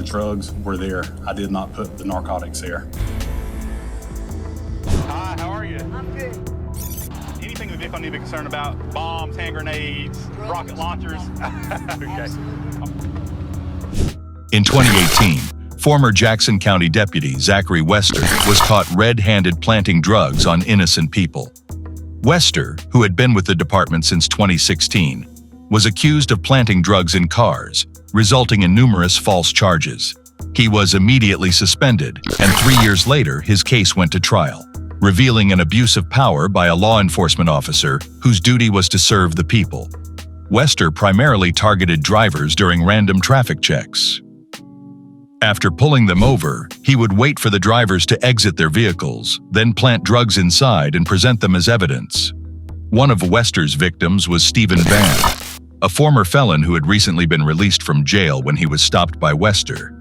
the drugs were there. I did not put the narcotics there. Hi, how are you? I'm good. Anything in the vehicle I need to be concerned about? Bombs, hand grenades, rocket launchers? Okay. In 2018, former Jackson County Deputy Zachary Wester was caught red-handed planting drugs on innocent people. Wester, who had been with the department since 2016, was accused of planting drugs in cars, resulting in numerous false charges. He was immediately suspended, and 3 years later, his case went to trial, revealing an abuse of power by a law enforcement officer whose duty was to serve the people. Wester primarily targeted drivers during random traffic checks. After pulling them over, he would wait for the drivers to exit their vehicles, then plant drugs inside and present them as evidence. One of Wester's victims was Stephen Vann, a former felon who had recently been released from jail when he was stopped by Wester.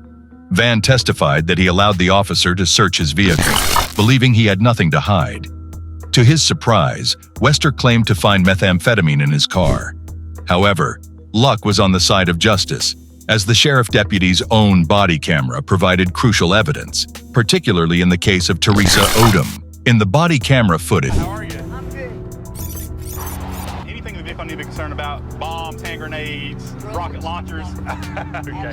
Vann testified that he allowed the officer to search his vehicle, believing he had nothing to hide. To his surprise, Wester claimed to find methamphetamine in his car. However, luck was on the side of justice, as the sheriff deputy's own body camera provided crucial evidence, particularly in the case of Teresa Odom. In the body camera footage, How are you? I'm good. Anything in the vehicle I need to be concerned about? Bombs, hand grenades, rocket launchers? Okay.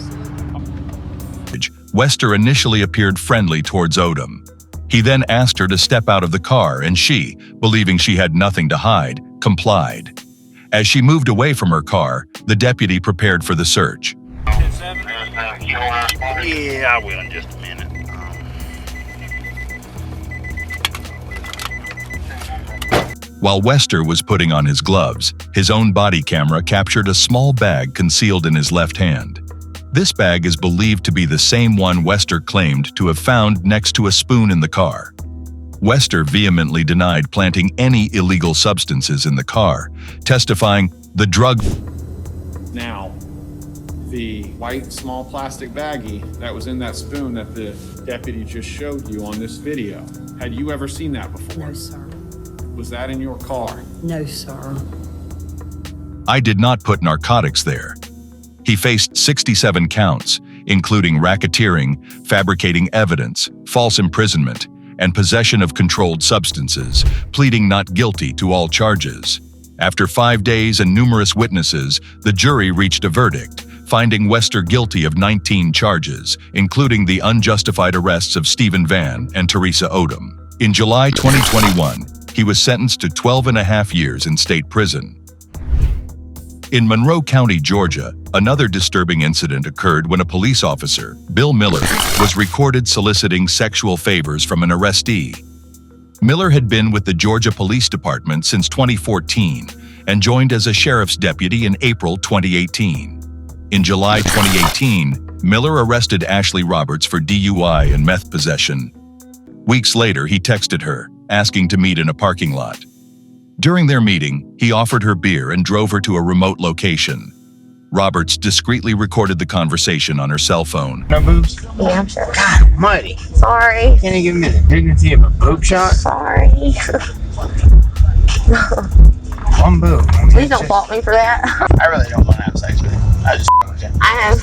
Wester initially appeared friendly towards Odom. He then asked her to step out of the car, and she, believing she had nothing to hide, complied. As she moved away from her car, the deputy prepared for the search. Yeah, I will in just a minute. While Wester was putting on his gloves, his own body camera captured a small bag concealed in his left hand. This bag is believed to be the same one Wester claimed to have found next to a spoon in the car. Wester vehemently denied planting any illegal substances in the car, testifying the drug. Now, the white small plastic baggie that was in that spoon that the deputy just showed you on this video, had you ever seen that before? No, sir. Was that in your car? No, sir. I did not put narcotics there. He faced 67 counts, including racketeering, fabricating evidence, false imprisonment, and possession of controlled substances, pleading not guilty to all charges. After 5 days and numerous witnesses, the jury reached a verdict, finding Wester guilty of 19 charges, including the unjustified arrests of Stephen Vann and Teresa Odom. In July 2021, he was sentenced to 12.5 years in state prison. In Monroe County, Georgia, another disturbing incident occurred when a police officer, Bill Miller, was recorded soliciting sexual favors from an arrestee. Miller had been with the Georgia Police Department since 2014 and joined as a sheriff's deputy in April 2018. In July 2018, Miller arrested Ashley Roberts for DUI and meth possession. Weeks later, he texted her, asking to meet in a parking lot. During their meeting, he offered her beer and drove her to a remote location. Roberts discreetly recorded the conversation on her cell phone. No boobs? Yeah, I'm sure. God almighty. Sorry. Can't you give me the dignity of a boob shot? Sorry. One boob. Please don't fault me for that. I really don't want to have sex with you. I just with you. I have.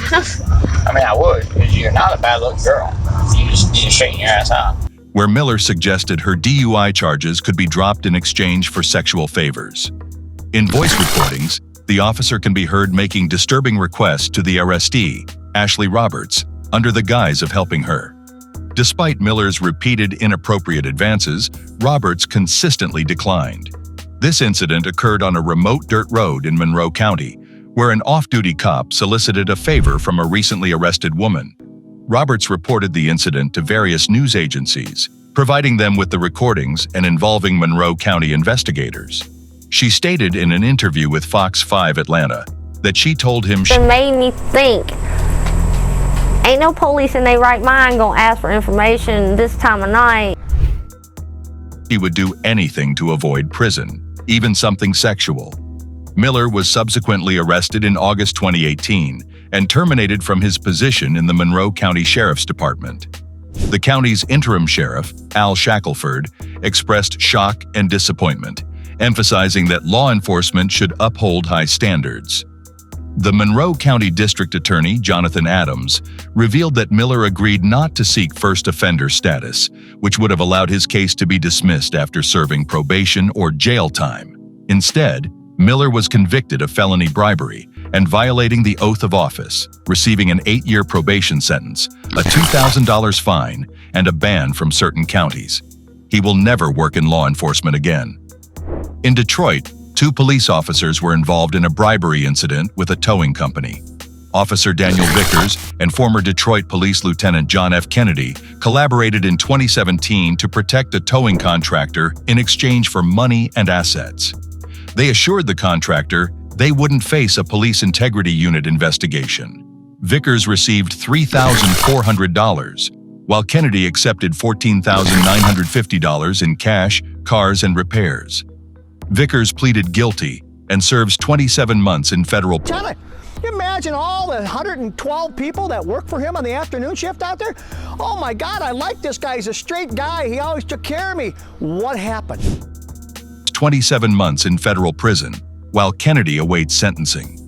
I mean, I would, because you're not a bad looking girl. You just straighten your ass out. Where Miller suggested her DUI charges could be dropped in exchange for sexual favors. In voice recordings, the officer can be heard making disturbing requests to the arrestee, Ashley Roberts, under the guise of helping her. Despite Miller's repeated inappropriate advances, Roberts consistently declined. This incident occurred on a remote dirt road in Monroe County, where an off-duty cop solicited a favor from a recently arrested woman. Roberts reported the incident to various news agencies, providing them with the recordings and involving Monroe County investigators. She stated in an interview with Fox 5 Atlanta that she told him It made me think, ain't no police in their right mind gonna ask for information this time of night. she would do anything to avoid prison, even something sexual. Miller was subsequently arrested in August 2018 and terminated from his position in the Monroe County Sheriff's Department. The county's interim sheriff, Al Shackelford, expressed shock and disappointment, emphasizing that law enforcement should uphold high standards. The Monroe County District Attorney, Jonathan Adams, revealed that Miller agreed not to seek first offender status, which would have allowed his case to be dismissed after serving probation or jail time. Instead, Miller was convicted of felony bribery and violating the oath of office, receiving an 8-year probation sentence, a $2,000 fine, and a ban from certain counties. He will never work in law enforcement again. In Detroit, 2 police officers were involved in a bribery incident with a towing company. Officer Daniel Vickers and former Detroit Police Lieutenant John F. Kennedy collaborated in 2017 to protect a towing contractor in exchange for money and assets. They assured the contractor they wouldn't face a police integrity unit investigation. Vickers received $3,400, while Kennedy accepted $14,950 in cash, cars, and repairs. Vickers pleaded guilty and serves 27 months in federal prison. Can you imagine all the 112 people that work for him on the afternoon shift out there? Oh my God, I like this guy. He's a straight guy. He always took care of me. What happened? 27 months in federal prison, while Kennedy awaits sentencing.